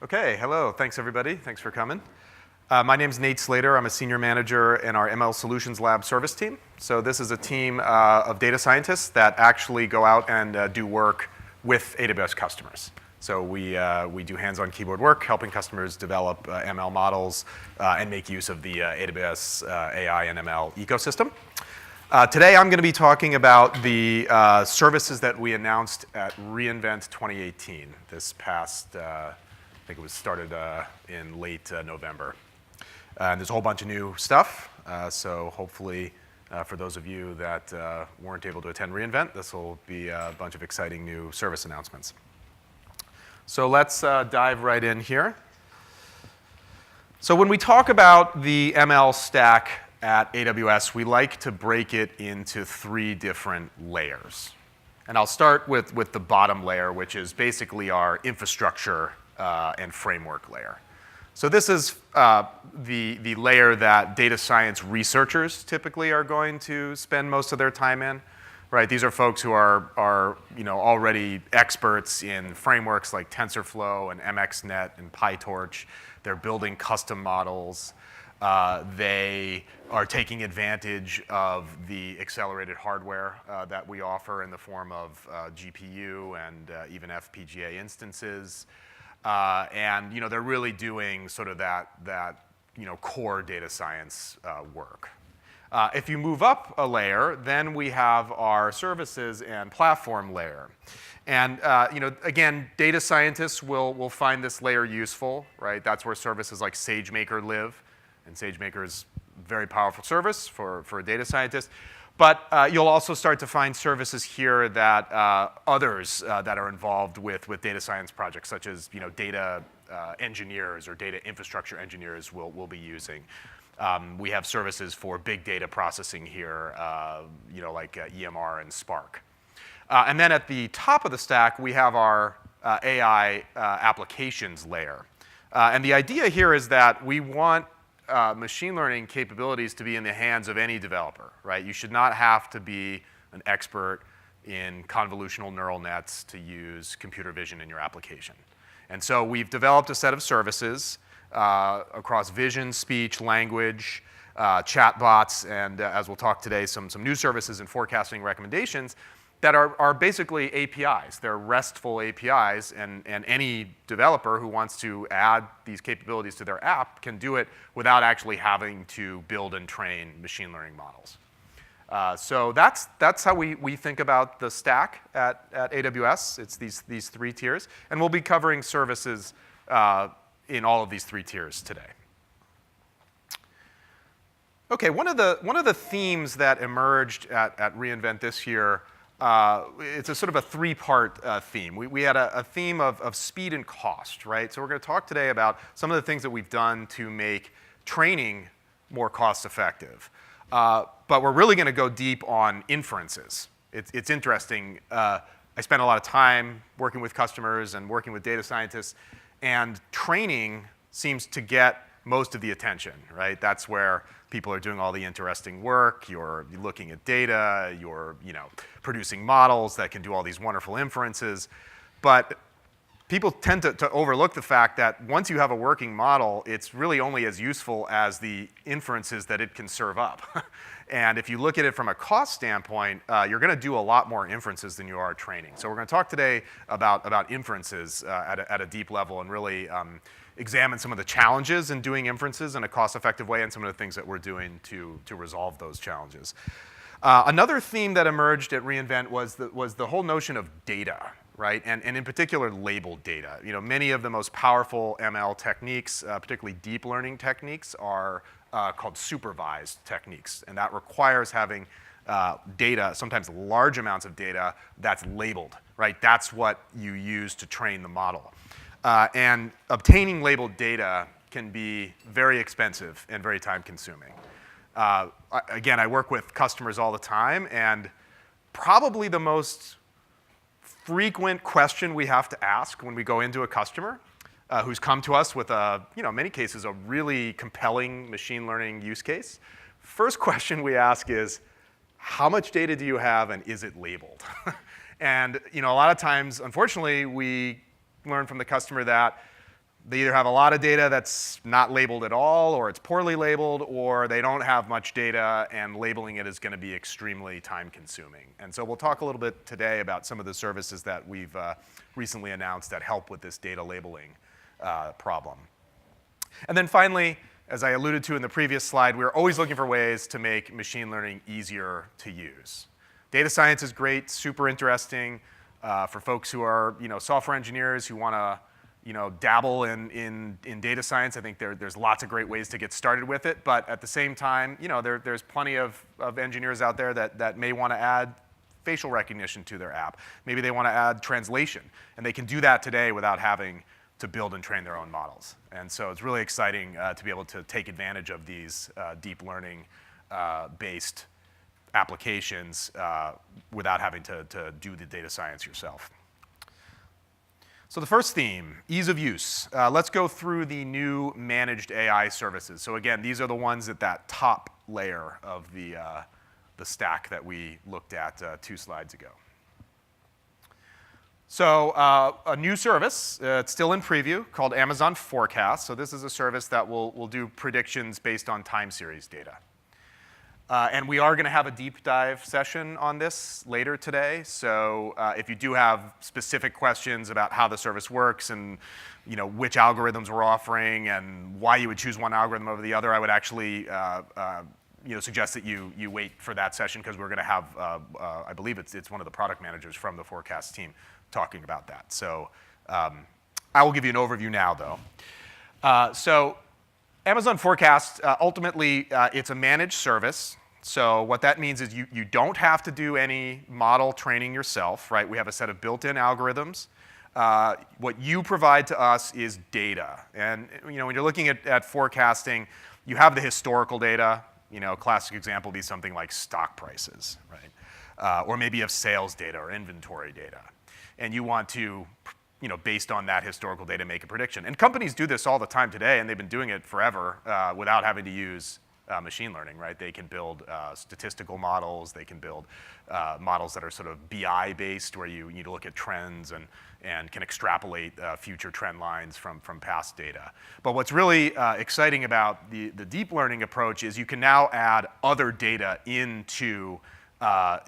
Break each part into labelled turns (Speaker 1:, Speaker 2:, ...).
Speaker 1: Okay, hello. Thanks, everybody. Thanks for coming. My name's Nate Slater. I'm a senior manager in our ML Solutions Lab service team. So this is a team of data scientists that actually go out and do work with AWS customers. So we do hands-on keyboard work, helping customers develop ML models and make use of the AWS AI and ML ecosystem. Today I'm going to be talking about the services that we announced at reInvent 2018, this past, I think it was started in late November. And there's a whole bunch of new stuff, so hopefully for those of you that weren't able to attend reInvent, this will be a bunch of exciting new service announcements. So let's dive right in here. So when we talk about the ML stack at AWS, we like to break it into three different layers. And I'll start with the bottom layer, which is basically our infrastructure and framework layer. So this is the layer that data science researchers typically are going to spend most of their time in. Right, these are folks who are already experts in frameworks like TensorFlow and MXNet and PyTorch. They're building custom models. They are taking advantage of the accelerated hardware that we offer in the form of GPU and even FPGA instances. And they're really doing sort of that core data science work. If you move up a layer, then we have our services and platform layer. And again, data scientists will find this layer useful, right? That's where services like SageMaker live. And SageMaker is a very powerful service for a data scientist. But you'll also start to find services here that others that are involved with data science projects, such as data engineers or data infrastructure engineers will be using. We have services for big data processing here, like EMR and Spark. And then at the top of the stack, we have our AI applications layer. And the idea here is that we want machine learning capabilities to be in the hands of any developer, right? You should not have to be an expert in convolutional neural nets to use computer vision in your application. And so we've developed a set of services across vision, speech, language, chatbots, and as we'll talk today, some new services and forecasting recommendations that are basically APIs. They're RESTful APIs, and any developer who wants to add these capabilities to their app can do it without actually having to build and train machine learning models. So that's how we think about the stack at AWS. It's these three tiers, and we'll be covering services in all of these three tiers today. Okay, one of the themes that emerged at reInvent this year, it's a sort of a three-part theme. We had a theme of speed and cost, right? So we're going to talk today about some of the things that we've done to make training more cost-effective. But we're really going to go deep on inferences. It's interesting. I spent a lot of time working with customers and working with data scientists, and training seems to get most of the attention, right? That's where people are doing all the interesting work. You're looking at data. You're producing models that can do all these wonderful inferences. But people tend to overlook the fact that once you have a working model, it's really only as useful as the inferences that it can serve up. And if you look at it from a cost standpoint, you're going to do a lot more inferences than you are training. So we're going to talk today about inferences at a deep level and really examine some of the challenges in doing inferences in a cost-effective way and some of the things that we're doing to resolve those challenges. Another theme that emerged at reInvent was the whole notion of data, right? And in particular, labeled data. Many of the most powerful ML techniques, particularly deep learning techniques, are called supervised techniques. And that requires having data, sometimes large amounts of data, that's labeled, right? That's what you use to train the model. And obtaining labeled data can be very expensive and very time-consuming. Again, I work with customers all the time, and probably the most frequent question we have to ask when we go into a customer who's come to us with many cases, a really compelling machine learning use case. First question we ask is, how much data do you have and is it labeled? And a lot of times, unfortunately, we learn from the customer that They either have a lot of data that's not labeled at all, or it's poorly labeled, or they don't have much data and labeling it is going to be extremely time consuming. And so we'll talk a little bit today about some of the services that we've recently announced that help with this data labeling problem. And then finally, as I alluded to in the previous slide, we're always looking for ways to make machine learning easier to use. Data science is great, super interesting for folks who are software engineers who want to dabble in data science. I think there's lots of great ways to get started with it, but at the same time, there's plenty of engineers out there that may want to add facial recognition to their app. Maybe they want to add translation, and they can do that today without having to build and train their own models. And so it's really exciting to be able to take advantage of these deep learning based applications without having to do the data science yourself. So the first theme, ease of use. Let's go through the new managed AI services. So again, these are the ones at that top layer of the stack that we looked at 2 slides ago. So a new service, it's still in preview, called Amazon Forecast. So this is a service that will do predictions based on time series data. And we are going to have a deep dive session on this later today. So if you do have specific questions about how the service works and which algorithms we're offering and why you would choose one algorithm over the other, I would actually suggest that you wait for that session, because we're going to have, I believe it's one of the product managers from the Forecast team talking about that. So I will give you an overview now, though. So Amazon Forecast, ultimately, it's a managed service. So what that means is you don't have to do any model training yourself, right? We have a set of built-in algorithms. What you provide to us is data. And when you're looking at forecasting, you have the historical data. Classic example would be something like stock prices, right? Or maybe you have sales data or inventory data. And you want to, based on that historical data, make a prediction. And companies do this all the time today, and they've been doing it forever without having to use machine learning, right? They can build statistical models. They can build models that are sort of BI-based, where you need to look at trends and can extrapolate future trend lines from past data. But what's really exciting about the deep learning approach is you can now add other data into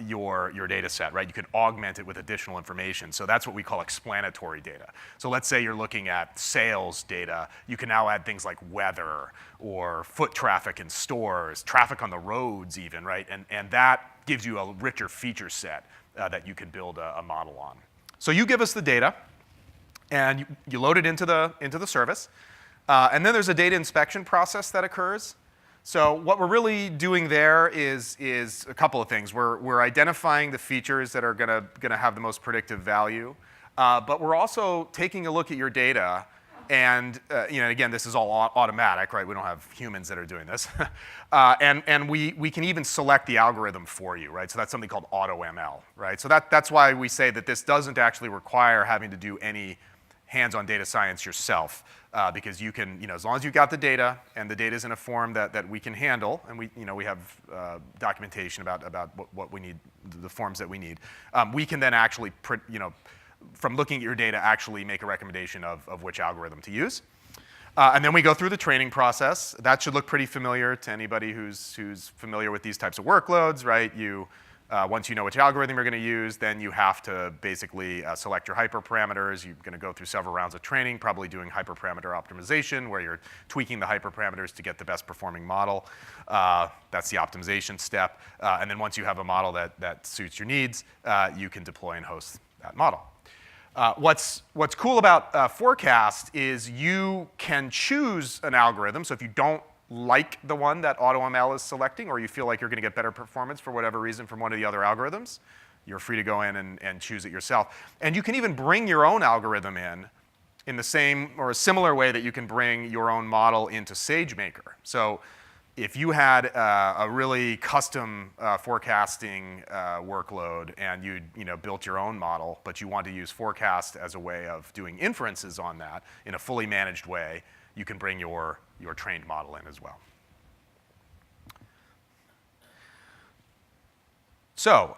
Speaker 1: your data set, right? You can augment it with additional information. So that's what we call explanatory data. So let's say you're looking at sales data. You can now add things like weather or foot traffic in stores, traffic on the roads even, right? And that gives you a richer feature set that you can build a model on. So you give us the data, and you load it into the service. And then there's a data inspection process that occurs. So what we're really doing there is a couple of things. We're identifying the features that are gonna have the most predictive value, but we're also taking a look at your data, and again, this is all automatic, right? We don't have humans that are doing this, and we can even select the algorithm for you, right? So that's something called auto ML, right? So that's why we say that this doesn't actually require having to do any hands-on data science yourself. Because you can, as long as you've got the data and the data is in a form that we can handle, and we have documentation about what we need, the forms that we need, we can then actually, from looking at your data, actually make a recommendation of which algorithm to use. And then we go through the training process. That should look pretty familiar to anybody who's familiar with these types of workloads, right? Once you know which algorithm you're going to use, then you have to basically select your hyperparameters. You're going to go through several rounds of training, probably doing hyperparameter optimization, where you're tweaking the hyperparameters to get the best performing model. That's the optimization step. And then once you have a model that suits your needs, you can deploy and host that model. What's cool about Forecast is you can choose an algorithm. So if you don't like the one that AutoML is selecting, or you feel like you're going to get better performance for whatever reason from one of the other algorithms, you're free to go in and choose it yourself. And you can even bring your own algorithm in the same or a similar way that you can bring your own model into SageMaker. So if you had a really custom forecasting workload and you built your own model, but you want to use Forecast as a way of doing inferences on that in a fully managed way, you can bring your trained model in as well. So,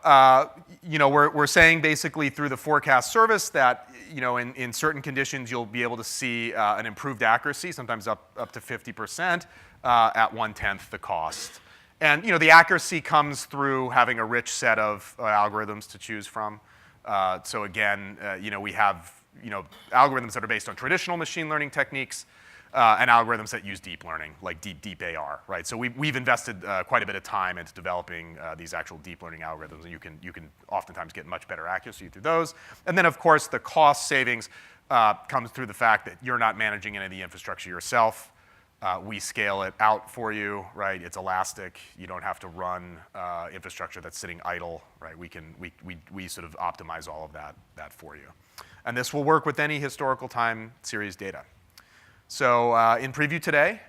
Speaker 1: we're saying basically through the forecast service that, in certain conditions you'll be able to see an improved accuracy, sometimes up to 50%, at 1/10 the cost. And, the accuracy comes through having a rich set of algorithms to choose from. So again, we have, algorithms that are based on traditional machine learning techniques, and algorithms that use deep learning, like deep AR, right? So we've invested quite a bit of time into developing these actual deep learning algorithms, and you can oftentimes get much better accuracy through those. And then, of course, the cost savings comes through the fact that you're not managing any of the infrastructure yourself. We scale it out for you, right? It's elastic. You don't have to run infrastructure that's sitting idle, right? We sort of optimize all of that for you. And this will work with any historical time series data. So in preview today,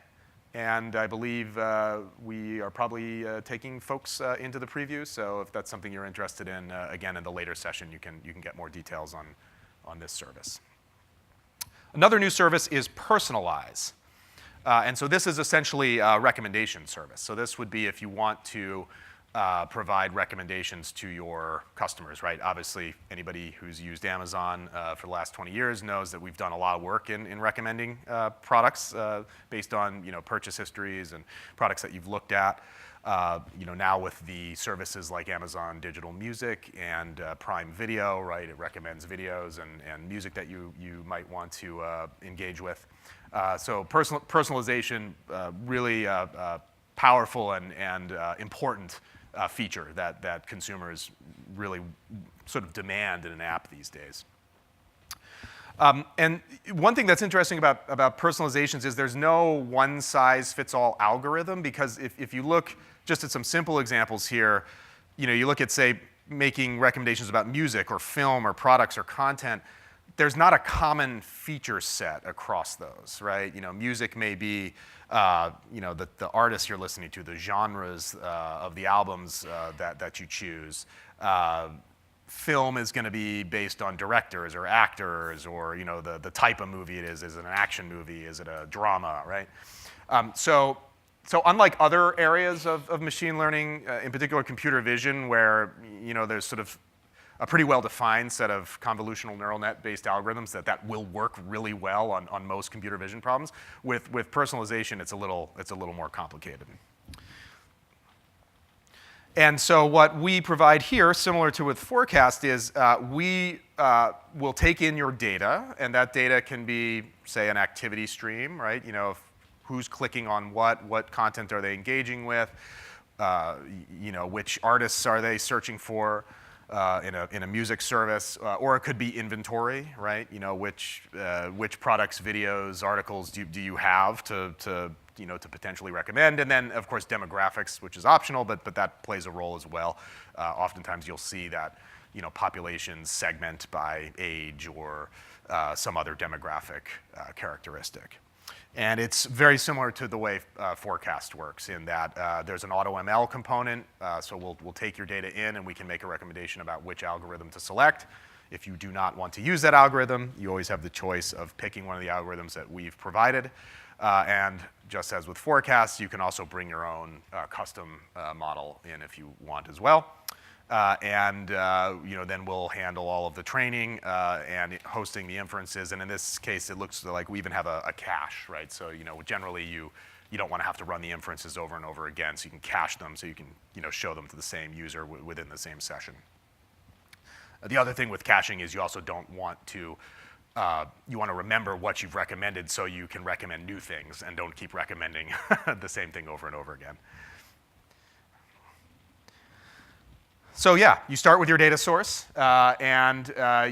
Speaker 1: and I believe we are probably taking folks into the preview. So if that's something you're interested in, again, in the later session, you can get more details on this service. Another new service is Personalize. And so this is essentially a recommendation service. So this would be if you want to provide recommendations to your customers, right? Obviously, anybody who's used Amazon for the last 20 years knows that we've done a lot of work in recommending products based on purchase histories and products that you've looked at. Now with the services like Amazon Digital Music and Prime Video, right? It recommends videos and music that you might want to engage with. So personalization, really powerful and important feature that consumers really sort of demand in an app these days. And one thing that's interesting about personalizations is there's no one-size-fits-all algorithm, because if you look just at some simple examples here, you look at, say, making recommendations about music or film or products or content, there's not a common feature set across those, right? Music may be, the artists you're listening to, the genres of the albums that you choose. Film is going to be based on directors or actors, or the type of movie it is. Is it an action movie? Is it a drama, right? So unlike other areas of machine learning, in particular computer vision, where there's sort of a pretty well-defined set of convolutional neural net-based algorithms that will work really well on most computer vision problems. With personalization, it's a little more complicated. And so what we provide here, similar to with Forecast, is we will take in your data, and that data can be, say, an activity stream, right? Who's clicking on what content are they engaging with, which artists are they searching for, in a music service, or it could be inventory, right? Which products, videos, articles do you have to potentially recommend, and then of course demographics, which is optional, but that plays a role as well. Oftentimes you'll see that populations segment by age or some other demographic characteristic. And it's very similar to the way Forecast works, in that there's an AutoML component. So we'll take your data in, and we can make a recommendation about which algorithm to select. If you do not want to use that algorithm, you always have the choice of picking one of the algorithms that we've provided. And just as with Forecast, you can also bring your own custom model in if you want as well. Then we'll handle all of the training and hosting the inferences. And in this case, it looks like we even have a cache, right? So generally you don't want to have to run the inferences over and over again, so you can cache them so you can show them to the same user within the same session. The other thing with caching is you also don't want to you want to remember what you've recommended, so you can recommend new things and don't keep recommending the same thing over and over again. So yeah, you start with your data source, and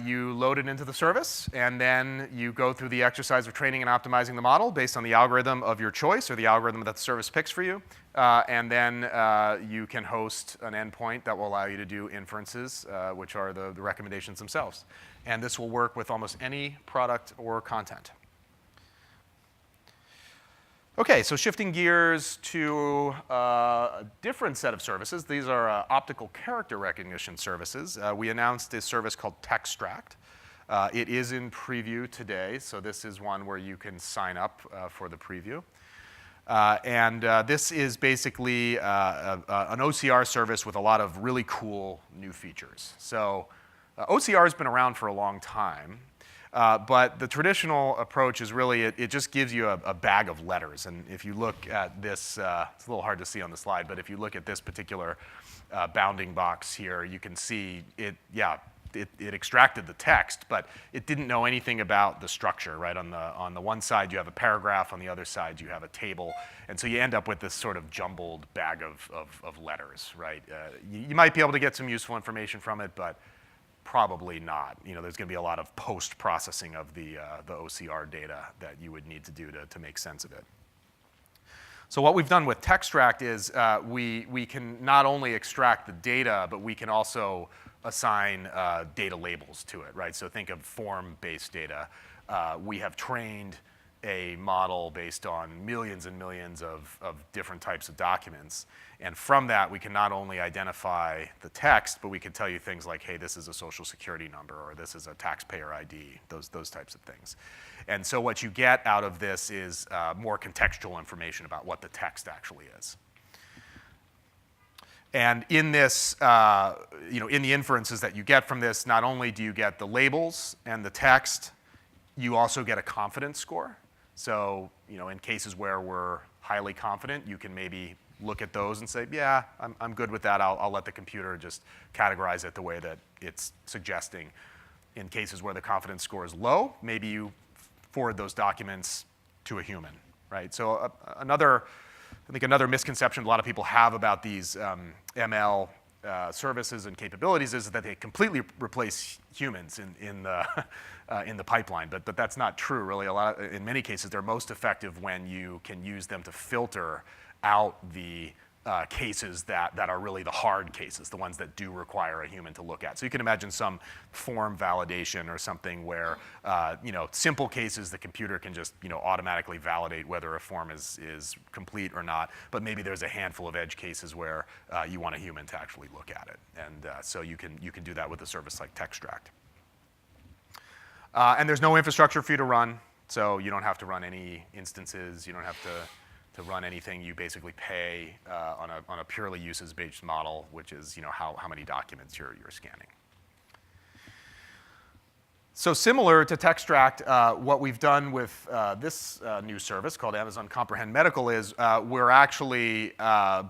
Speaker 1: you load it into the service, and then you go through the exercise of training and optimizing the model based on the algorithm of your choice, or the algorithm that the service picks for you. And then you can host an endpoint that will allow you to do inferences, which are the recommendations themselves. And this will work with almost any product or content. Okay, so shifting gears to a different set of services. These are optical character recognition services. We announced this service called Textract. It is in preview today, so this is one where you can sign up for the preview. This is basically an OCR service with a lot of really cool new features. So OCR has been around for a long time, but the traditional approach is really, it just gives you a bag of letters. And if you look at this, it's a little hard to see on the slide, but if you look at this particular bounding box here, you can see it extracted the text, but it didn't know anything about the structure, right? On the one side, you have a paragraph. On the other side, you have a table. And so you end up with this sort of jumbled bag of letters, right? You might be able to get some useful information from it, but probably not. There's going to be a lot of post-processing of the OCR data that you would need to do to make sense of it. So what we've done with Textract is we can not only extract the data, but we can also assign data labels to it, right? So think of form-based data. We have trained a model based on millions and millions of different types of documents. And from that, we can not only identify the text, but we can tell you things like, hey, this is a social security number, or this is a taxpayer ID, those types of things. And so what you get out of this is more contextual information about what the text actually is. And in this, in the inferences that you get from this, not only do you get the labels and the text, you also get a confidence score. So, in cases where we're highly confident, you can maybe look at those and say, yeah, I'm good with that. I'll let the computer just categorize it the way that it's suggesting. In cases where the confidence score is low, maybe you forward those documents to a human, right? So another misconception a lot of people have about these ML services and capabilities is that they completely replace humans in the pipeline, but that's not true really. In many cases, they're most effective when you can use them to filter out the cases that are really the hard cases, the ones that do require a human to look at. So you can imagine some form validation or something where, simple cases the computer can just, automatically validate whether a form is complete or not. But maybe there's a handful of edge cases where you want a human to actually look at it. And so you can do that with a service like Textract. And there's no infrastructure for you to run, so you don't have to run any instances. You don't have to run anything. You basically pay on a purely usage-based model, which is how many documents you're scanning. So similar to Textract, what we've done with this new service called Amazon Comprehend Medical is we're actually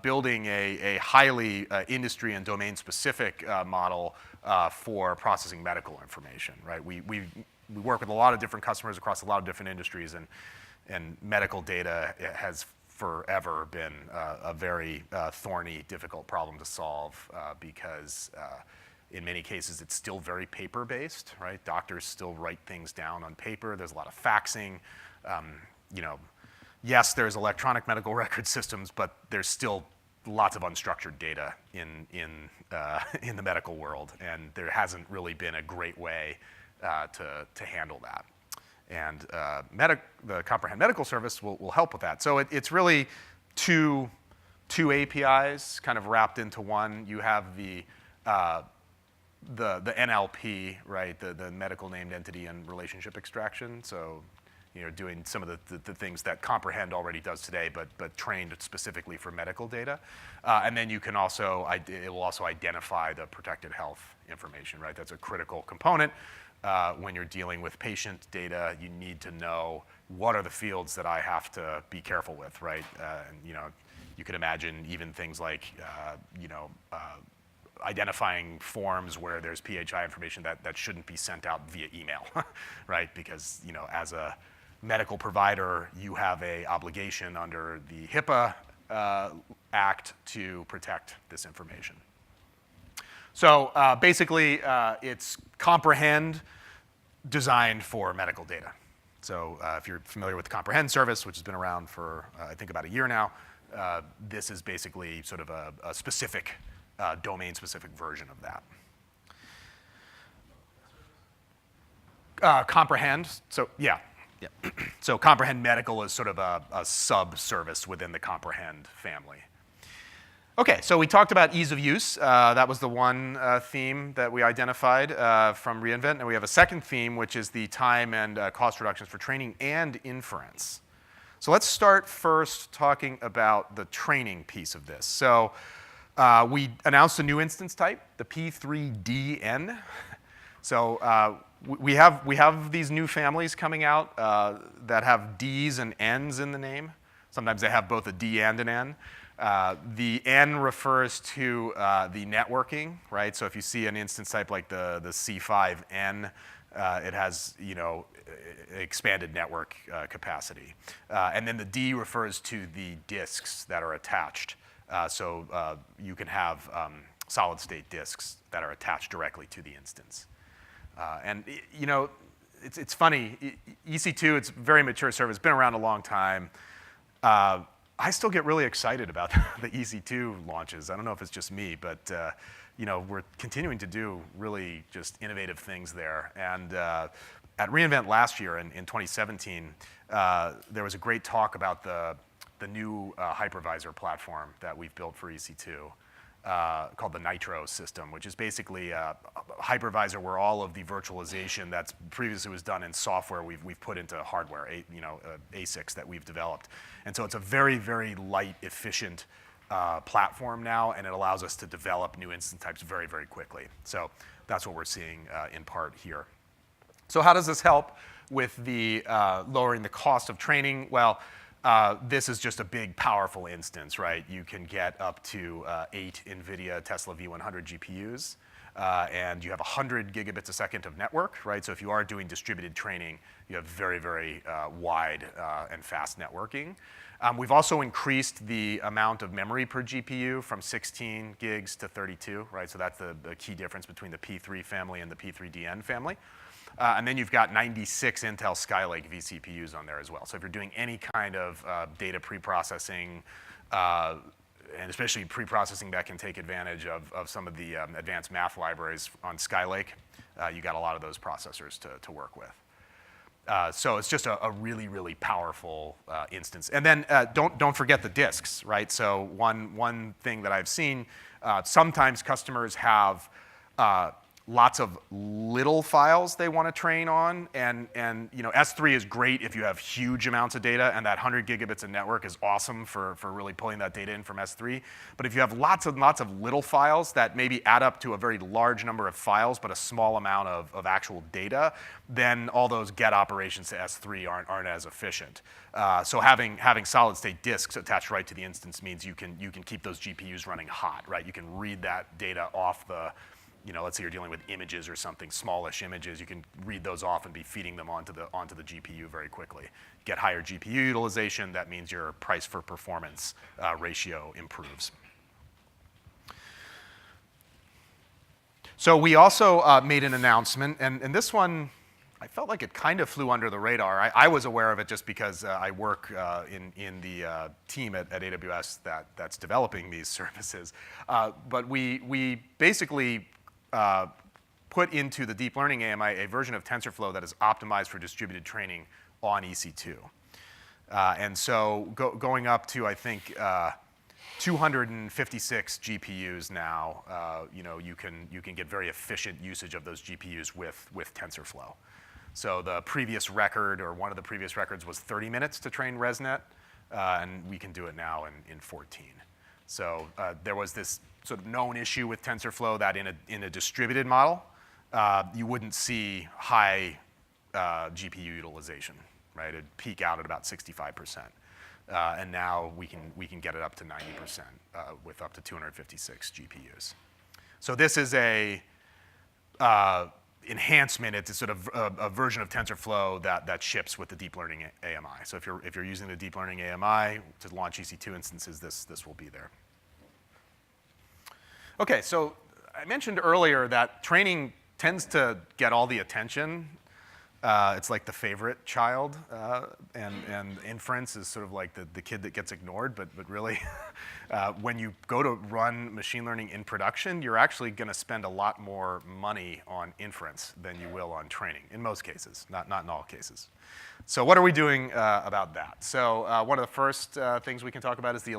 Speaker 1: building a highly industry and domain-specific model for processing medical information, right? We work with a lot of different customers across a lot of different industries, and medical data has forever been a very thorny, difficult problem to solve because in many cases it's still very paper-based, right? Doctors still write things down on paper. There's a lot of faxing. Yes, there's electronic medical record systems, but there's still lots of unstructured data in the medical world, and there hasn't really been a great way to handle that. And the Comprehend Medical service will help with that. So it's really two APIs kind of wrapped into one. You have the NLP, right, the medical named entity and relationship extraction. So doing some of the things that Comprehend already does today, but trained specifically for medical data. And then you can also, it will also identify the protected health information, right? That's a critical component. When you're dealing with patient data, you need to know what are the fields that I have to be careful with, right? And you can imagine even things like identifying forms where there's PHI information that shouldn't be sent out via email, right? Because as a medical provider, you have a obligation under the HIPAA Act to protect this information. So basically, it's Comprehend designed for medical data. So if you're familiar with the Comprehend service, which has been around for, I think, about a year now, this is basically sort of a specific, domain-specific version of that. Comprehend, so yeah. So Comprehend Medical is sort of a sub-service within the Comprehend family. Okay, so we talked about ease of use. That was the one theme that we identified from reInvent. And we have a second theme, which is the time and cost reductions for training and inference. So let's start first talking about the training piece of this. So we announced a new instance type, the P3DN. So we have these new families coming out that have Ds and Ns in the name. Sometimes they have both a D and an N. The N refers to the networking, right? So if you see an instance type like the C5N, it has, expanded network capacity. And then the D refers to the disks that are attached. So you can have solid state disks that are attached directly to the instance. It's funny, EC2, it's a very mature service, been around a long time. I still get really excited about the EC2 launches. I don't know if it's just me, but we're continuing to do really just innovative things there. And at reInvent last year in 2017, there was a great talk about the new hypervisor platform that we've built for EC2 called the Nitro system, which is basically a hypervisor where all of the virtualization that's previously was done in software we've put into hardware, ASICs that we've developed. And so it's a very, very light, efficient platform now, and it allows us to develop new instance types very, very quickly. So that's what we're seeing in part here. So how does this help with the lowering the cost of training? Well, this is just a big, powerful instance, right? You can get up to 8 NVIDIA Tesla V100 GPUs, and you have 100 gigabits a second of network, right? So if you are doing distributed training, you have very, very wide and fast networking. We've also increased the amount of memory per GPU from 16 gigs to 32, right? So that's the key difference between the P3 family and the P3DN family. And then you've got 96 Intel Skylake vCPUs on there as well. So if you're doing any kind of data preprocessing, and especially preprocessing that can take advantage of some of the advanced math libraries on Skylake, you got a lot of those processors to work with. So it's just a really, really powerful instance. And then don't forget the disks, right? So one thing that I've seen, sometimes customers have lots of little files they want to train on, and S3 is great if you have huge amounts of data, and that 100 gigabits of network is awesome for really pulling that data in from S3. But if you have lots of little files that maybe add up to a very large number of files, but a small amount of actual data, then all those get operations to S3 aren't as efficient. So having solid state disks attached right to the instance means you can keep those GPUs running hot, right? You can read that data off the, let's say you're dealing with images or something, smallish images, you can read those off and be feeding them onto the GPU very quickly. Get higher GPU utilization, that means your price for performance ratio improves. So we also made an announcement, and this one, I felt like it kind of flew under the radar. I was aware of it just because I work in the team at AWS that's developing these services. But we basically put into the deep learning AMI a version of TensorFlow that is optimized for distributed training on EC2. And so going up to, I think, 256 GPUs now, you can get very efficient usage of those GPUs with TensorFlow. So the previous record, or one of the previous records, was 30 minutes to train ResNet, and we can do it now in 14. So there was this sort of known issue with TensorFlow that in a distributed model, you wouldn't see high GPU utilization, right? It'd peak out at about 65%. And now we can get it up to 90% with up to 256 GPUs. So this is a enhancement. It's a sort of a version of TensorFlow that ships with the deep learning AMI. So if you're using the deep learning AMI to launch EC2 instances, this will be there. Okay, so I mentioned earlier that training tends to get all the attention. It's like the favorite child, and inference is sort of like the kid that gets ignored, but really, when you go to run machine learning in production, you're actually going to spend a lot more money on inference than you will on training, in most cases, not in all cases. So what are we doing about that? So one of the first things we can talk about is the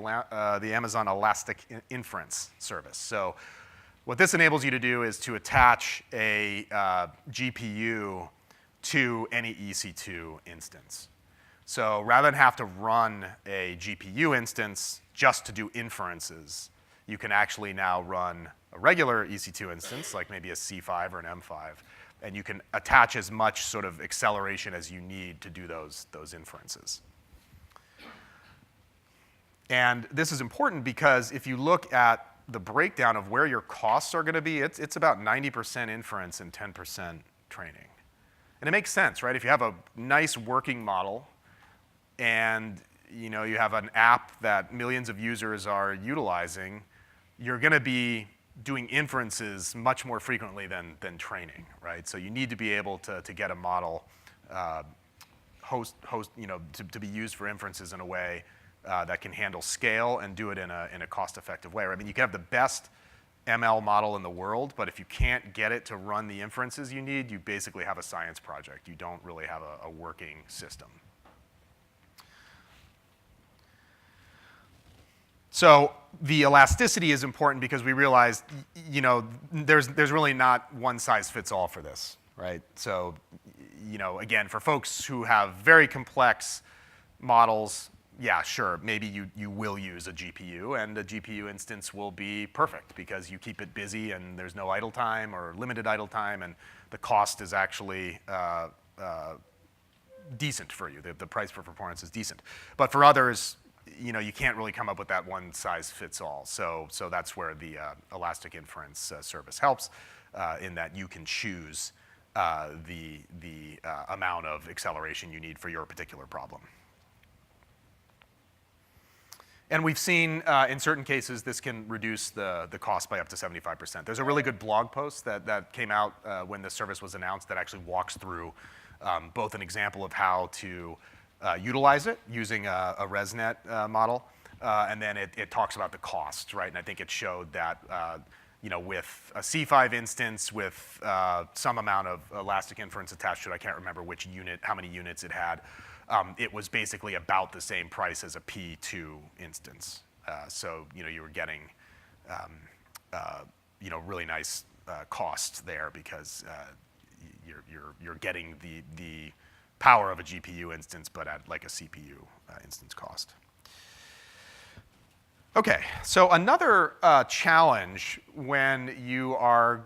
Speaker 1: Amazon Elastic Inference service. So what this enables you to do is to attach a GPU to any EC2 instance. So rather than have to run a GPU instance just to do inferences, you can actually now run a regular EC2 instance, like maybe a C5 or an M5, and you can attach as much sort of acceleration as you need to do those inferences. And this is important because if you look at the breakdown of where your costs are going to be, it's about 90% inference and 10% training. And it makes sense, right? If you have a nice working model and you have an app that millions of users are utilizing, you're going to be doing inferences much more frequently than training, right? So you need to be able to get a model to be used for inferences in a way that can handle scale and do it in a cost-effective way. I mean, you can have the best ML model in the world, but if you can't get it to run the inferences you need, you basically have a science project. You don't really have a working system. So the elasticity is important because we realized, there's really not one size fits all for this, right? So, again, for folks who have very complex models, yeah, sure, maybe you will use a GPU, and a GPU instance will be perfect because you keep it busy and there's no idle time or limited idle time, and the cost is actually decent for you. The price for performance is decent. But for others, you can't really come up with that one size fits all. So that's where the elastic inference service helps, in that you can choose the amount of acceleration you need for your particular problem. And we've seen, in certain cases, this can reduce the cost by up to 75%. There's a really good blog post that came out when this service was announced that actually walks through both an example of how to utilize it using a ResNet model, and then it talks about the cost, right? And I think it showed that with a C5 instance with some amount of elastic inference attached to it, I can't remember how many units it had, it was basically about the same price as a P2 instance. So you were getting really nice cost there because you're getting the power of a GPU instance, but at like a CPU instance cost. Okay, so another challenge when you are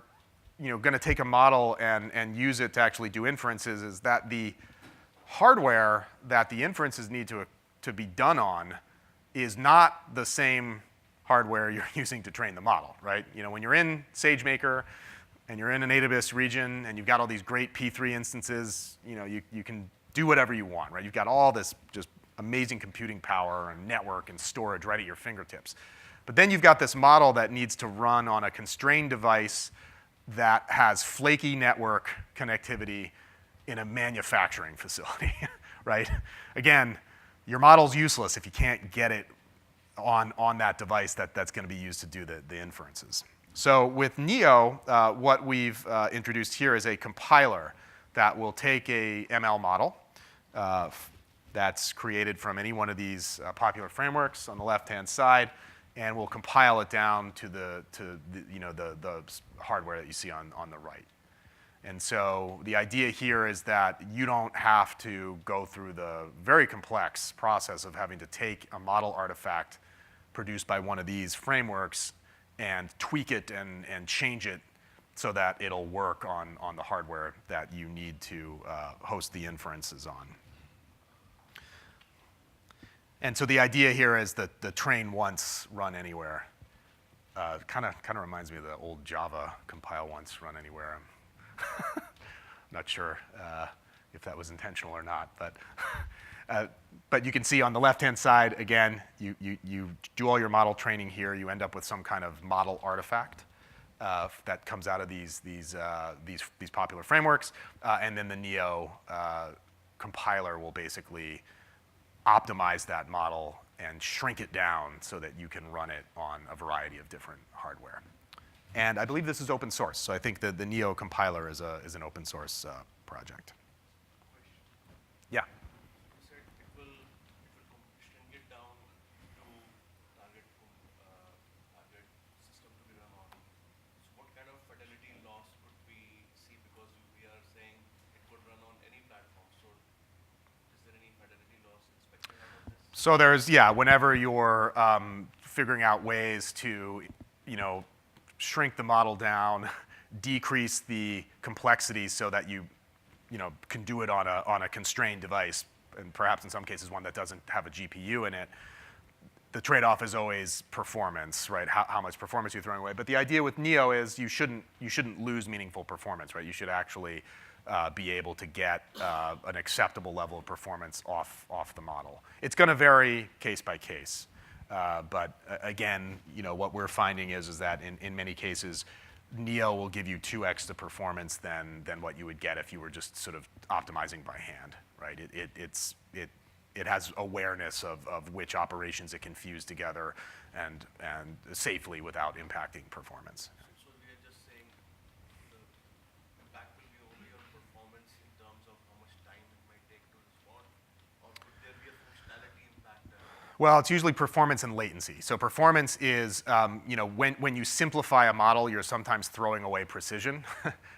Speaker 1: going to take a model and use it to actually do inferences is that the hardware that the inferences need to be done on is not the same hardware you're using to train the model, right? When you're in SageMaker and you're in an AWS region and you've got all these great P3 instances, you can do whatever you want, right? You've got all this just amazing computing power and network and storage right at your fingertips. But then you've got this model that needs to run on a constrained device that has flaky network connectivity in a manufacturing facility, right? Again, your model's useless if you can't get it on that device that's going to be used to do the inferences. So with Neo, what we've introduced here is a compiler that will take a ML model that's created from any one of these popular frameworks on the left-hand side, and we'll compile it down to the hardware that you see on the right. And so the idea here is that you don't have to go through the very complex process of having to take a model artifact produced by one of these frameworks and tweak it and change it so that it'll work on the hardware that you need to host the inferences on. And so the idea here is that the train once, run anywhere. Kind of reminds me of the old Java compile once, run anywhere. I'm not sure if that was intentional or not, but you can see on the left-hand side, again, you do all your model training here. You end up with some kind of model artifact that comes out of these popular frameworks, and then the Neo compiler will basically optimize that model and shrink it down so that you can run it on a variety of different hardware. And I believe this is open source, so I think that the Neo compiler is an open source project. Yeah.
Speaker 2: You said it will shrink it down to target system to be run on. So what kind of fidelity loss could we see, because we are saying it could run on any platform? So is there any fidelity loss
Speaker 1: So there's, yeah, whenever you're figuring out ways to, shrink the model down, decrease the complexity so that you can do it on a constrained device, and perhaps in some cases one that doesn't have a GPU in it, the trade-off is always performance, right? How much performance you're throwing away. But the idea with Neo is you shouldn't lose meaningful performance, right? You should actually be able to get an acceptable level of performance off the model. It's going to vary case by case. But again, what we're finding is that in many cases, Neo will give you 2x the performance than what you would get if you were just sort of optimizing by hand, right? It has awareness of which operations it can fuse together and safely without impacting performance.
Speaker 2: So we are just saying the impact will be only on performance in terms of how much time it might take to respond, or could there be a functionality impact there?
Speaker 1: Well, it's usually performance and latency. So performance is, when you simplify a model, you're sometimes throwing away precision,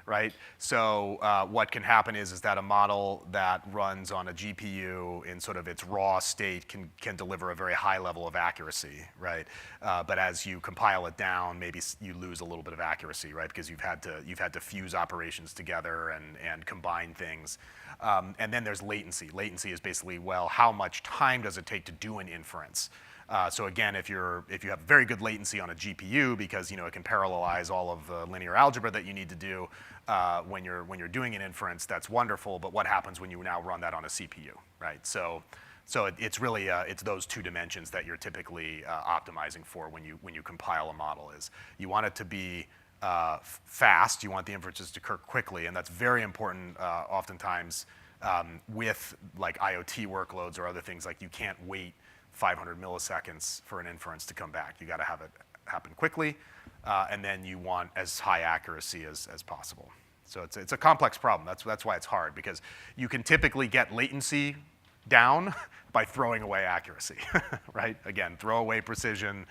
Speaker 1: right? So what can happen is that a model that runs on a GPU in sort of its raw state can deliver a very high level of accuracy, right? But as you compile it down, maybe you lose a little bit of accuracy, right? Because you've had to fuse operations together and combine things. And then there's latency. Latency is basically, well, how much time does it take to do an inference? So again, if you have very good latency on a GPU because it can parallelize all of the linear algebra that you need to do when you're doing an inference, that's wonderful. But what happens when you now run that on a CPU, right? So it's really it's those two dimensions that you're typically optimizing for when you compile a model. Is you want it to be fast. You want the inferences to occur quickly, and that's very important oftentimes with like IoT workloads or other things. Like you can't wait 500 milliseconds for an inference to come back. You got to have it happen quickly, and then you want as high accuracy as possible. So it's a complex problem. That's why it's hard, because you can typically get latency down by throwing away accuracy, right? Again, throw away precision,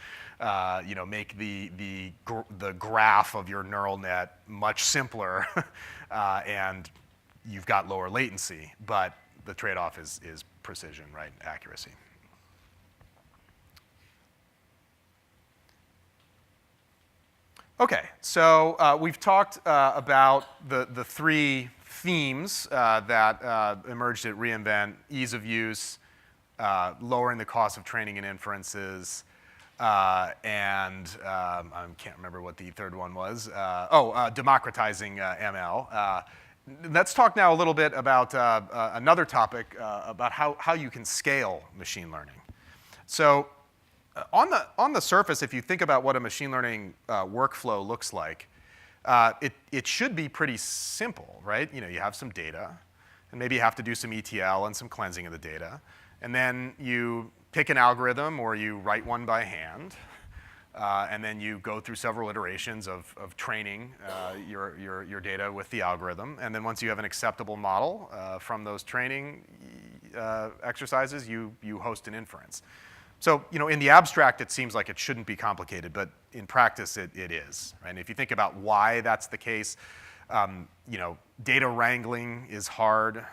Speaker 1: make the graph of your neural net much simpler, and you've got lower latency. But the trade-off is precision, right? Accuracy. Okay, so we've talked about the three themes that emerged at reInvent: ease of use, lowering the cost of training and inferences, and I can't remember what the third one was. Democratizing ML. Let's talk now a little bit about another topic about how you can scale machine learning. So on the surface, if you think about what a machine learning workflow looks like, it should be pretty simple, right? You have some data, and maybe you have to do some ETL and some cleansing of the data. And then you pick an algorithm or you write one by hand. And then you go through several iterations of training your data with the algorithm. And then once you have an acceptable model from those training exercises, you host an inference. So in the abstract, it seems like it shouldn't be complicated, but in practice, it is. Right? And if you think about why that's the case, data wrangling is hard.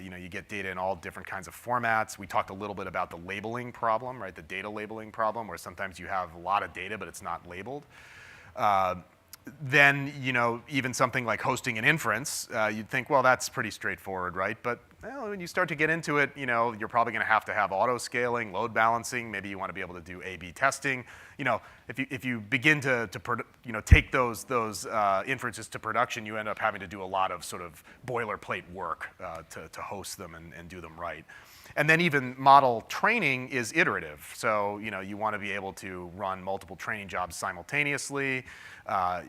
Speaker 1: You get data in all different kinds of formats. We talked a little bit about the labeling problem, right? The data labeling problem, where sometimes you have a lot of data, but it's not labeled. Then, even something like hosting an inference, you'd think, well, that's pretty straightforward, right? But when you start to get into it, you're probably going to have auto scaling, load balancing. Maybe you want to be able to do A/B testing. If you begin to take those inferences to production, you end up having to do a lot of sort of boilerplate work to host them and do them right. And then even model training is iterative. So you want to be able to run multiple training jobs simultaneously.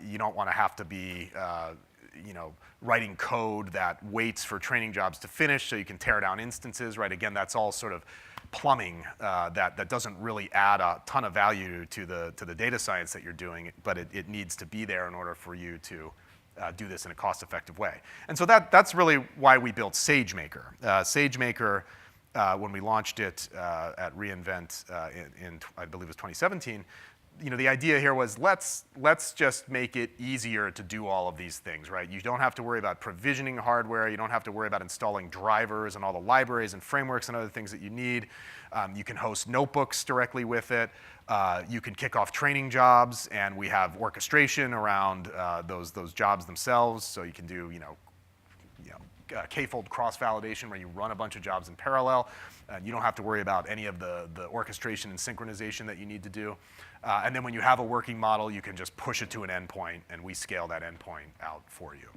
Speaker 1: You don't want to have to be writing code that waits for training jobs to finish so you can tear down instances, right? Again, that's all sort of plumbing that doesn't really add a ton of value to the data science that you're doing, but it needs to be there in order for you to do this in a cost-effective way. And so that's really why we built SageMaker. SageMaker, when we launched it at reInvent in I believe it was 2017, the idea here was let's just make it easier to do all of these things, right? You don't have to worry about provisioning hardware. You don't have to worry about installing drivers and all the libraries and frameworks and other things that you need. You can host notebooks directly with it. You can kick off training jobs, and we have orchestration around those jobs themselves. So you can do k-fold cross-validation where you run a bunch of jobs in parallel. You don't have to worry about any of the orchestration and synchronization that you need to do. And then when you have a working model, you can just push it to an endpoint, and we scale that endpoint out for you.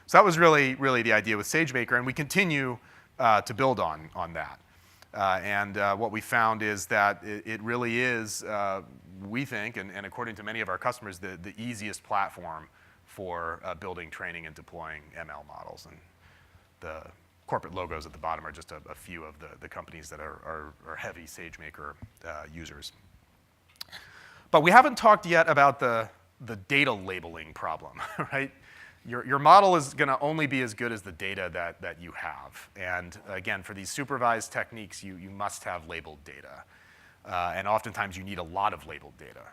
Speaker 1: So that was really the idea with SageMaker, and we continue to build on that. And what we found is that it really is, we think, and according to many of our customers, the easiest platform for building, training, and deploying ML models. And the corporate logos at the bottom are just a few of the companies that are heavy SageMaker users. But we haven't talked yet about the data labeling problem, right? Your model is going to only be as good as the data that you have. And again, for these supervised techniques, you must have labeled data. And oftentimes you need a lot of labeled data.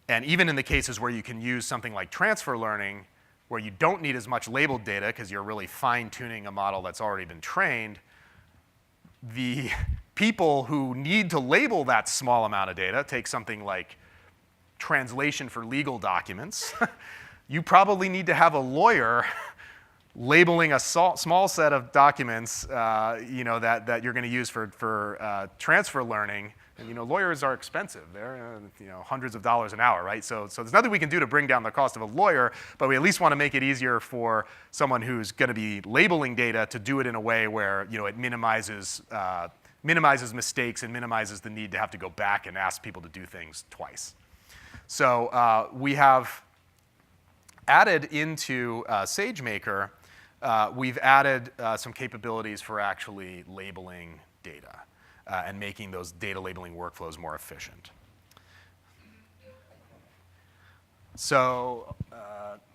Speaker 1: And even in the cases where you can use something like transfer learning, where you don't need as much labeled data because you're really fine-tuning a model that's already been trained, the people who need to label that small amount of data, take something like translation for legal documents, you probably need to have a lawyer labeling a small set of documents that you're going to use for transfer learning. And lawyers are expensive. They're hundreds of dollars an hour, right? So there's nothing we can do to bring down the cost of a lawyer, but we at least want to make it easier for someone who's going to be labeling data to do it in a way where it minimizes mistakes and minimizes the need to have to go back and ask people to do things twice. So we have added into SageMaker, we've added some capabilities for actually labeling data. And making those data labeling workflows more efficient. So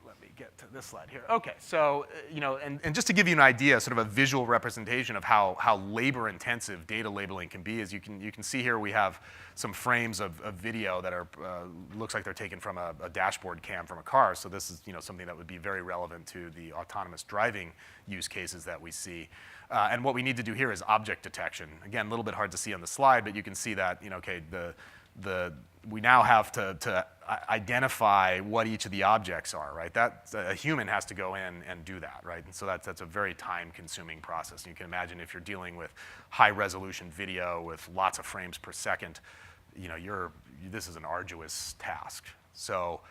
Speaker 1: let me get to this slide here. Okay, so and just to give you an idea, sort of a visual representation of how labor-intensive data labeling can be, is you can see here we have some frames of video that are looks like they're taken from a dashboard cam from a car. So this is something that would be very relevant to the autonomous driving use cases that we see. And what we need to do here is object detection. Again, a little bit hard to see on the slide, but you can see that we now have to identify what each of the objects are, right? A human has to go in and do that, right? And so that's a very time-consuming process. And you can imagine if you're dealing with high-resolution video with lots of frames per second, this is an arduous task. So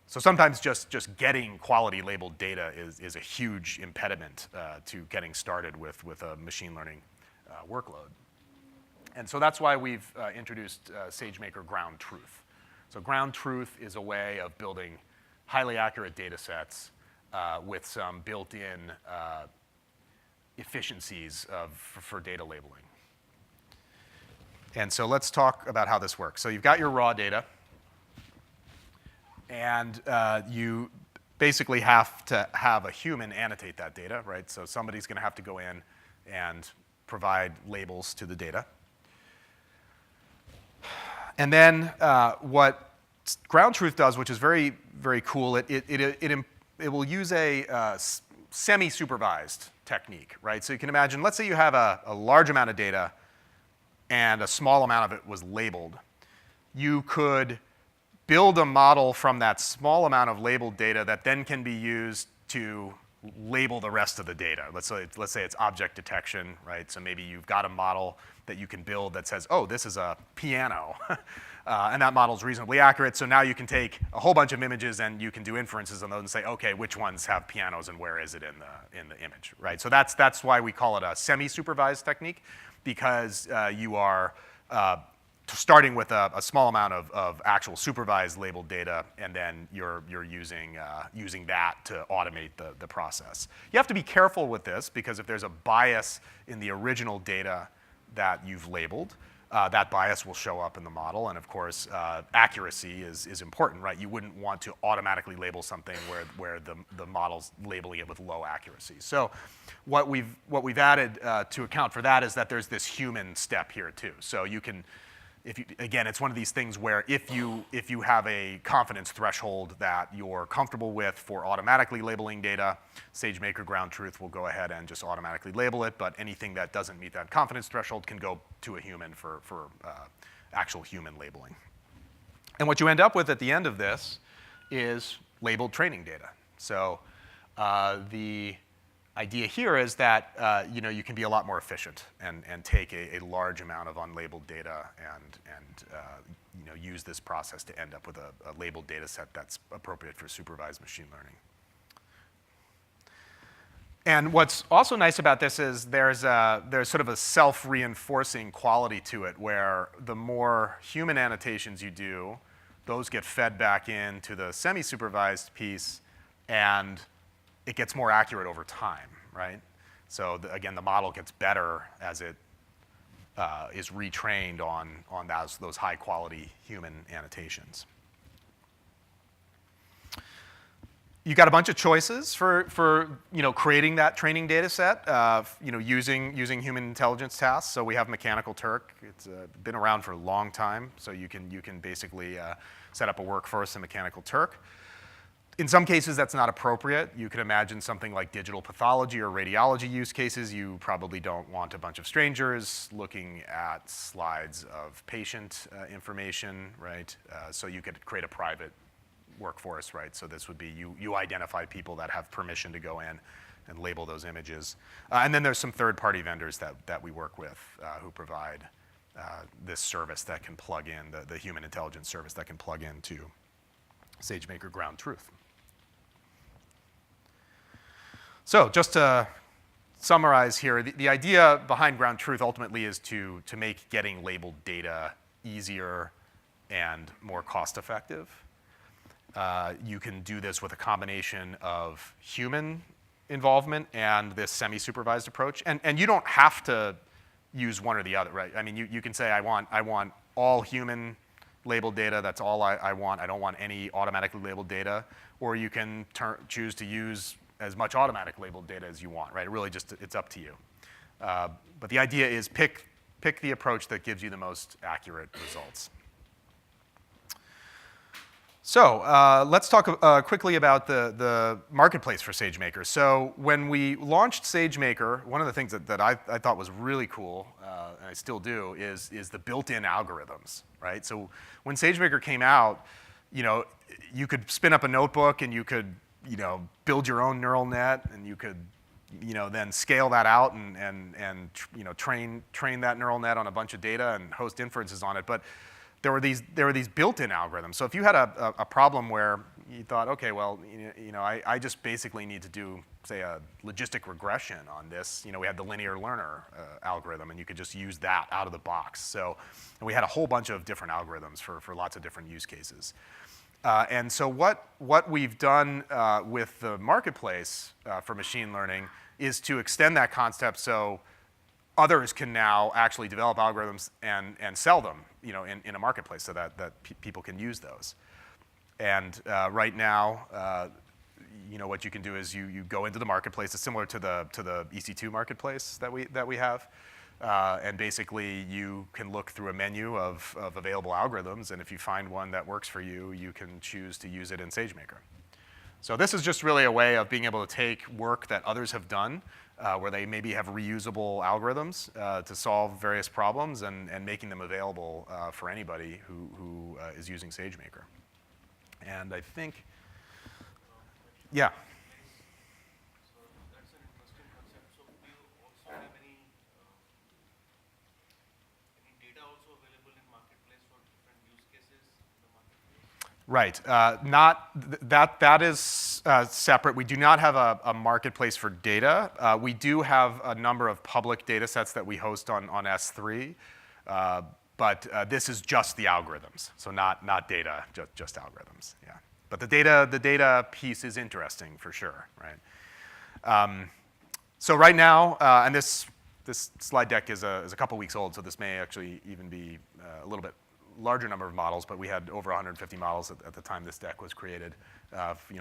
Speaker 1: sometimes just getting quality labeled data is a huge impediment to getting started with a machine learning workload. And so that's why we've introduced SageMaker Ground Truth. So Ground Truth is a way of building highly accurate data sets with some built-in efficiencies for data labeling. And so let's talk about how this works. So you've got your raw data, and you basically have to have a human annotate that data, right? So somebody's going to have to go in and provide labels to the data. And then what Ground Truth does, which is very, very cool, it will use a semi-supervised technique, right? So you can imagine, let's say you have a large amount of data and a small amount of it was labeled. You could build a model from that small amount of labeled data that then can be used to label the rest of the data. Let's say it's object detection, right? So maybe you've got a model that you can build that says, oh, this is a piano. And that model's reasonably accurate. So now you can take a whole bunch of images and you can do inferences on those and say, okay, which ones have pianos and where is it in the image, right? So that's why we call it a semi-supervised technique, because you are starting with a small amount of actual supervised labeled data, and then you're using that to automate the process. You have to be careful with this, because if there's a bias in the original data that you've labeled, that bias will show up in the model. And of course, accuracy is important, right? You wouldn't want to automatically label something where the model's labeling it with low accuracy. So what we've added to account for that is that there's this human step here too. So you can again, it's one of these things where if you have a confidence threshold that you're comfortable with for automatically labeling data, SageMaker Ground Truth will go ahead and just automatically label it, but anything that doesn't meet that confidence threshold can go to a human for actual human labeling. And what you end up with at the end of this is labeled training data. So the idea here is that you can be a lot more efficient and take a large amount of unlabeled data and use this process to end up with a labeled data set that's appropriate for supervised machine learning. And what's also nice about this is there's sort of a self-reinforcing quality to it, where the more human annotations you do, those get fed back into the semi-supervised piece, and it gets more accurate over time, right? So again, the model gets better as it is retrained on those high-quality human annotations. You got a bunch of choices for creating that training data set, using human intelligence tasks. So we have Mechanical Turk. It's been around for a long time, so you can basically set up a workforce in Mechanical Turk. In some cases, that's not appropriate. You can imagine something like digital pathology or radiology use cases. You probably don't want a bunch of strangers looking at slides of patient information, right? So you could create a private workforce, right? So this would be you identify people that have permission to go in and label those images. And then there's some third-party vendors that we work with who provide this service that can plug in, the human intelligence service that can plug into SageMaker Ground Truth. So just to summarize here, the idea behind Ground Truth ultimately is to make getting labeled data easier and more cost-effective. You can do this with a combination of human involvement and this semi-supervised approach. And you don't have to use one or the other, right? I mean, you can say, I want all human labeled data. That's all I want. I don't want any automatically labeled data. Or you can choose to use as much automatic labeled data as you want, right? It really it's up to you. But the idea is pick the approach that gives you the most accurate results. So let's talk quickly about the marketplace for SageMaker. So when we launched SageMaker, one of the things that I thought was really cool, and I still do, is the built-in algorithms, right? So when SageMaker came out, you could spin up a notebook and you could build your own neural net, and you could then scale that out and train that neural net on a bunch of data and host inferences on it. But there were these built-in algorithms. So if you had a problem where you thought, okay, well, I just basically need to do, say, a logistic regression on this. We had the linear learner algorithm, and you could just use that out of the box. So and we had a whole bunch of different algorithms for lots of different use cases. And so what we've done with the marketplace for machine learning is to extend that concept so others can now actually develop algorithms and sell them, in a marketplace, so that people can use those. And right now, what you can do is you go into the marketplace. It's similar to the EC2 marketplace that we have. And basically, you can look through a menu of available algorithms, and if you find one that works for you, you can choose to use it in SageMaker. So this is just really a way of being able to take work that others have done, where they maybe have reusable algorithms to solve various problems, and making them available for anybody who is using SageMaker. And I think, yeah.
Speaker 2: So that's an interesting concept. So do you also have any data also available in marketplace for different use cases in the marketplace?
Speaker 1: Right. That is separate. We do not have a marketplace for data. We do have a number of public data sets that we host on S3, but this is just the algorithms, so not data, just algorithms. Yeah. But the data piece is interesting for sure, right? So right now, and this slide deck is a couple weeks old, so this may actually even be a little bit larger number of models, but we had over 150 models at the time this deck was created,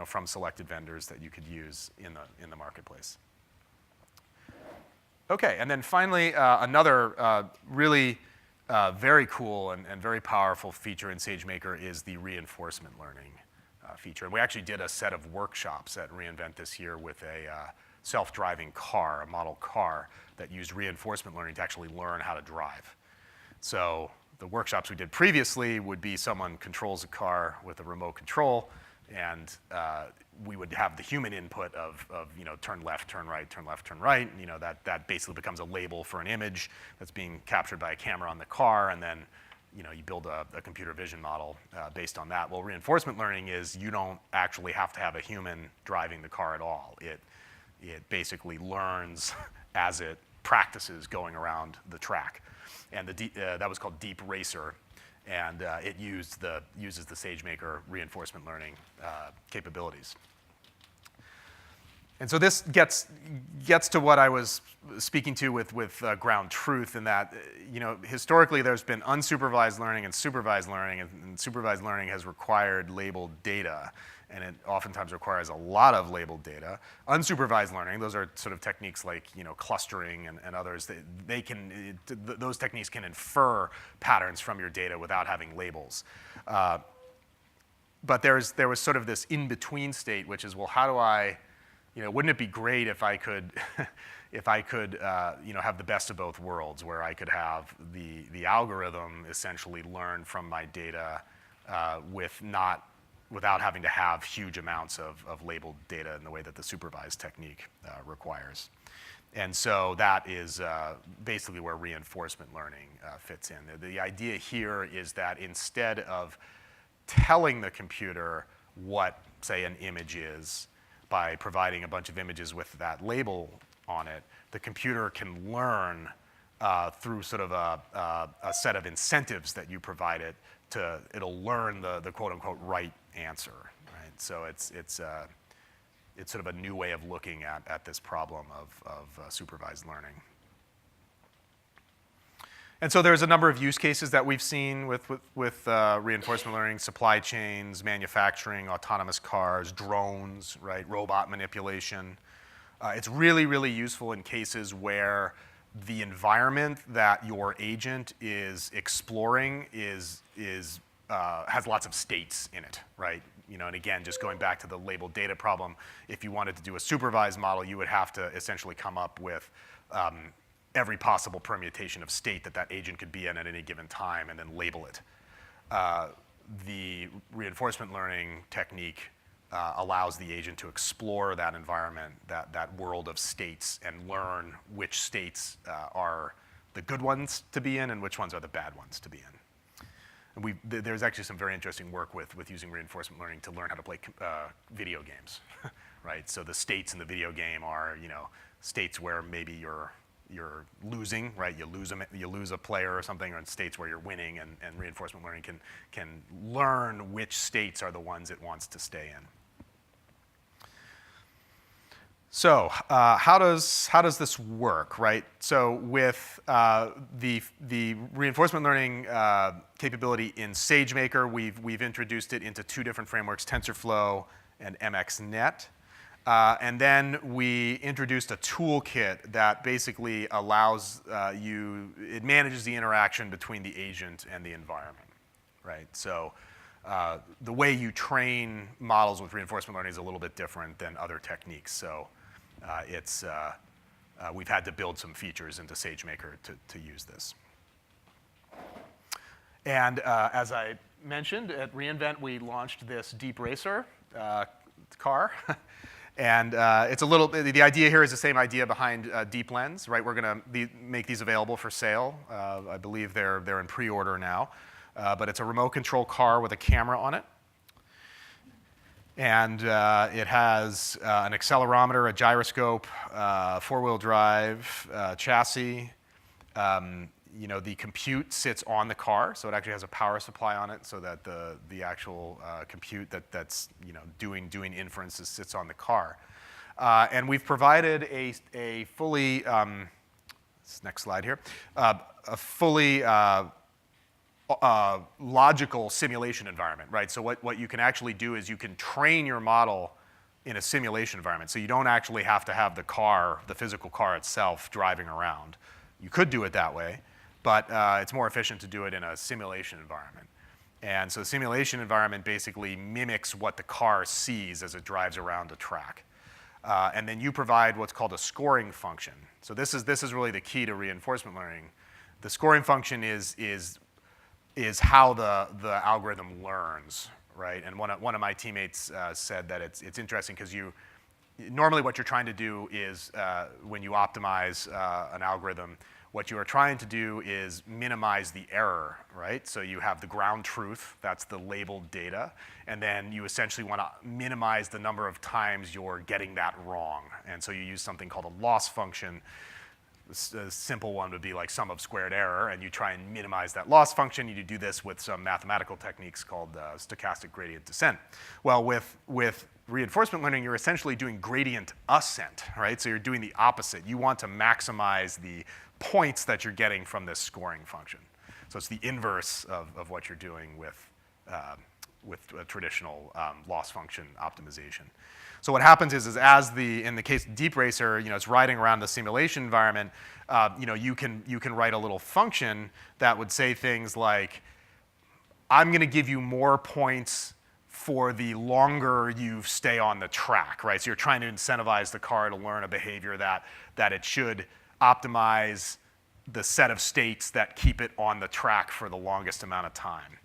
Speaker 1: from selected vendors that you could use in the marketplace. Okay, and then finally, another really very cool and very powerful feature in SageMaker is the reinforcement learning feature. And we actually did a set of workshops at reInvent this year with a self-driving car, a model car, that used reinforcement learning to actually learn how to drive. So the workshops we did previously would be someone controls a car with a remote control, and we would have the human input of turn left, turn right, turn left, turn right. That basically becomes a label for an image that's being captured by a camera on the car, and then you build a computer vision model based on that. Well, reinforcement learning is you don't actually have to have a human driving the car at all. It basically learns as it practices going around the track. And that was called Deep Racer. And it uses the SageMaker reinforcement learning capabilities. And so this gets to what I was speaking to with ground truth, in that historically there's been unsupervised learning and supervised learning, and supervised learning has required labeled data, and it oftentimes requires a lot of labeled data. Unsupervised learning, those are sort of techniques like clustering and others. Those techniques can infer patterns from your data without having labels. But there was sort of this in-between state, which is, well, how do I, wouldn't it be great if I could, have the best of both worlds, where I could have the algorithm essentially learn from my data without having to have huge amounts of labeled data in the way that the supervised technique requires. And so that is basically where reinforcement learning fits in. The idea here is that instead of telling the computer what, say, an image is by providing a bunch of images with that label on it, the computer can learn through sort of a set of incentives that you provide it. It'll learn the quote-unquote right answer, right? So it's sort of a new way of looking at this problem of supervised learning. And so there's a number of use cases that we've seen with reinforcement learning: supply chains, manufacturing, autonomous cars, drones, right? Robot manipulation. It's really, really useful in cases where the environment that your agent is exploring has lots of states in it, right? And again, just going back to the labeled data problem, if you wanted to do a supervised model, you would have to essentially come up with every possible permutation of state that agent could be in at any given time and then label it. The reinforcement learning technique allows the agent to explore that environment, that world of states, and learn which states are the good ones to be in and which ones are the bad ones to be in. And there's actually some very interesting work with using reinforcement learning to learn how to play video games, right? So the states in the video game are, states where maybe you're losing, right? You lose a player or something, or in states where you're winning, and reinforcement learning can learn which states are the ones it wants to stay in. So how does this work, right? So with the reinforcement learning capability in SageMaker, we've introduced it into two different frameworks, TensorFlow and MXNet. And then we introduced a toolkit that basically allows it manages the interaction between the agent and the environment, right? So the way you train models with reinforcement learning is a little bit different than other techniques. So we've had to build some features into SageMaker to use this. And as I mentioned, at reInvent, we launched this Deep Racer car. And it's a little, the idea here is the same idea behind Deep Lens, right? We're going to make these available for sale. I believe they're in pre-order now. But it's a remote control car with a camera on it. And it has an accelerometer, a gyroscope, four-wheel drive, chassis. The compute sits on the car, so it actually has a power supply on it, so that the actual compute that's doing inferences sits on the car. And we've provided a fully next slide here, a fully logical simulation environment, right? So what you can actually do is you can train your model in a simulation environment. So you don't actually have to have the physical car itself driving around. You could do it that way, but it's more efficient to do it in a simulation environment. And so the simulation environment basically mimics what the car sees as it drives around a track. And then you provide what's called a scoring function. So this is really the key to reinforcement learning. The scoring function is how the algorithm learns, right? And one of my teammates said that it's interesting because normally what you're trying to do is when you optimize an algorithm, what you are trying to do is minimize the error, right? So you have the ground truth, that's the labeled data, and then you essentially want to minimize the number of times you're getting that wrong. And so you use something called a loss function. A simple one would be like sum of squared error, and you try and minimize that loss function. You do this with some mathematical techniques called stochastic gradient descent. Well, with reinforcement learning, you're essentially doing gradient ascent, right? So you're doing the opposite. You want to maximize the points that you're getting from this scoring function. So it's the inverse of what you're doing with a traditional loss function optimization. So what happens is as in the case of Deep Racer, it's riding around the simulation environment, you can write a little function that would say things like, I'm going to give you more points for the longer you stay on the track, right? So you're trying to incentivize the car to learn a behavior that it should optimize the set of states that keep it on the track for the longest amount of time.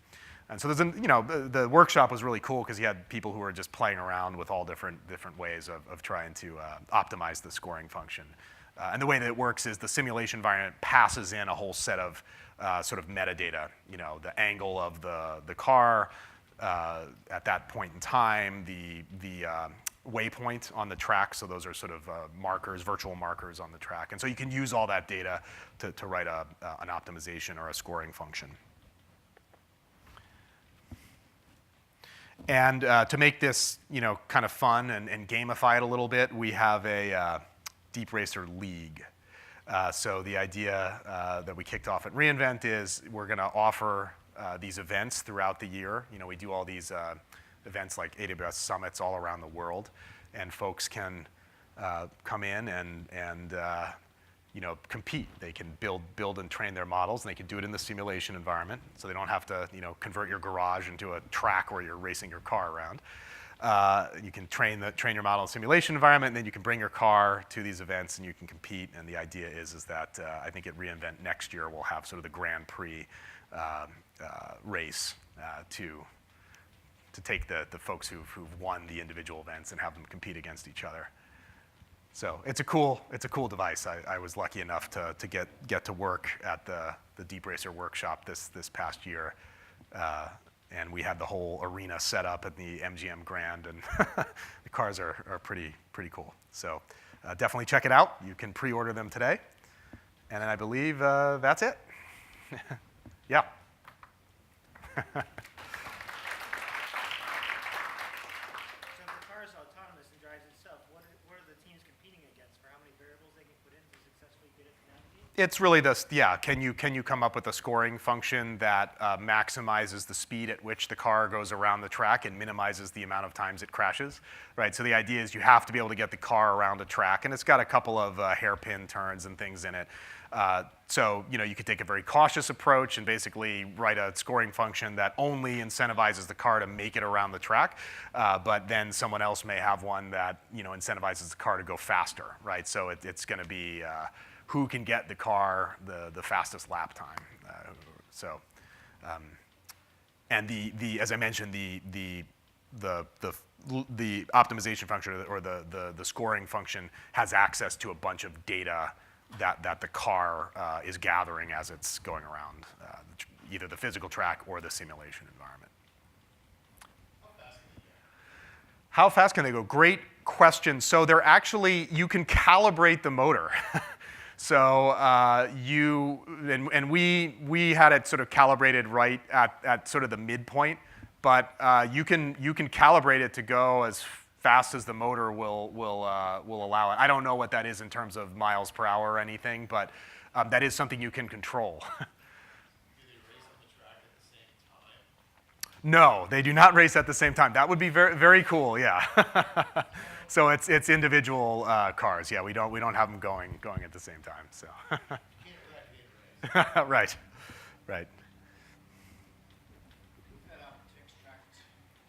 Speaker 1: And so the workshop was really cool because you had people who were just playing around with all different ways of trying to optimize the scoring function. And the way that it works is the simulation environment passes in a whole set of sort of metadata, the angle of the car at that point in time, the waypoint on the track, so those are sort of markers, virtual markers on the track. And so you can use all that data to write an optimization or a scoring function. And to make this, kind of fun and gamify it a little bit, we have a Deep Racer League. So the idea that we kicked off at reInvent is we're going to offer these events throughout the year. We do all these events like AWS summits all around the world, and folks can come in and compete. They can build and train their models, and they can do it in the simulation environment, so they don't have to convert your garage into a track where you're racing your car around. You can train your model in the simulation environment, and then you can bring your car to these events and you can compete. And the idea is that I think at reInvent next year we'll have sort of the Grand Prix race to take the folks who've won the individual events and have them compete against each other. So it's a cool device. I was lucky enough to get to work at the Deep Racer workshop this past year, and we had the whole arena set up at the MGM Grand, and the cars are pretty cool. So definitely check it out. You can pre-order them today, and then I believe that's it. Yeah. It's really this, can you come up with a scoring function that maximizes the speed at which the car goes around the track and minimizes the amount of times it crashes, right? So the idea is you have to be able to get the car around a track, and it's got a couple of hairpin turns and things in it. So you could take a very cautious approach and basically write a scoring function that only incentivizes the car to make it around the track, but then someone else may have one that incentivizes the car to go faster, right? So it's going to be who can get the car the fastest lap time. And as I mentioned, the optimization function or the scoring function has access to a bunch of data that the car is gathering as it's going around either the physical track or the simulation environment. How fast can they go? Great question. So they're actually, you can calibrate the motor. So we had it sort of calibrated right at sort of the midpoint, but you can calibrate it to go as fast as the motor will allow it. I don't know what that is in terms of miles per hour or anything, but that is something you can control. Do
Speaker 2: they race on the track at the same time?
Speaker 1: No, they do not race at the same time. That would be very, very cool, yeah. So it's individual cars. Yeah, we don't have them going at the same time. So. Right, right.
Speaker 2: Look at our text tract,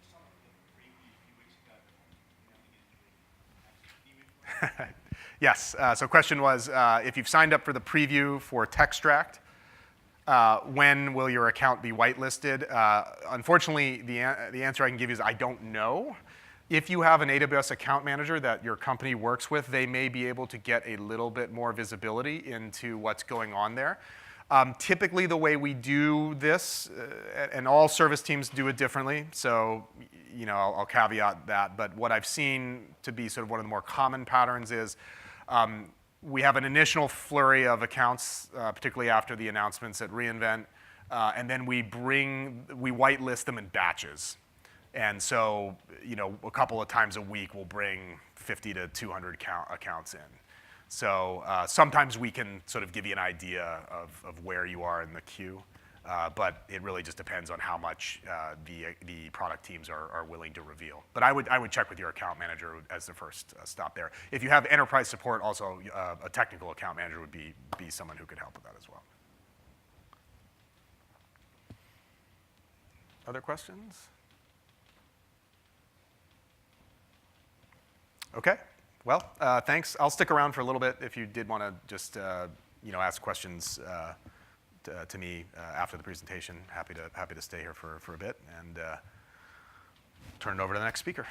Speaker 2: some of the preview a few weeks ago, but we never get into it. Can you
Speaker 1: Yes, so question was, if you've signed up for the preview for Textract, when will your account be whitelisted? Unfortunately, the answer I can give you is I don't know. If you have an AWS account manager that your company works with, they may be able to get a little bit more visibility into what's going on there. Typically, the way we do this, and all service teams do it differently, so I'll caveat that, but what I've seen to be sort of one of the more common patterns is we have an initial flurry of accounts, particularly after the announcements at reInvent, and then we whitelist them in batches. And so, a couple of times a week, we'll bring 50 to 200 accounts in. So sometimes we can sort of give you an idea of where you are in the queue, but it really just depends on how much the product teams are willing to reveal. But I would check with your account manager as the first stop there. If you have enterprise support, also a technical account manager would be someone who could help with that as well. Other questions? Okay. Well, thanks. I'll stick around for a little bit if you did want to just ask questions to me after the presentation. Happy to stay here for a bit and turn it over to the next speaker.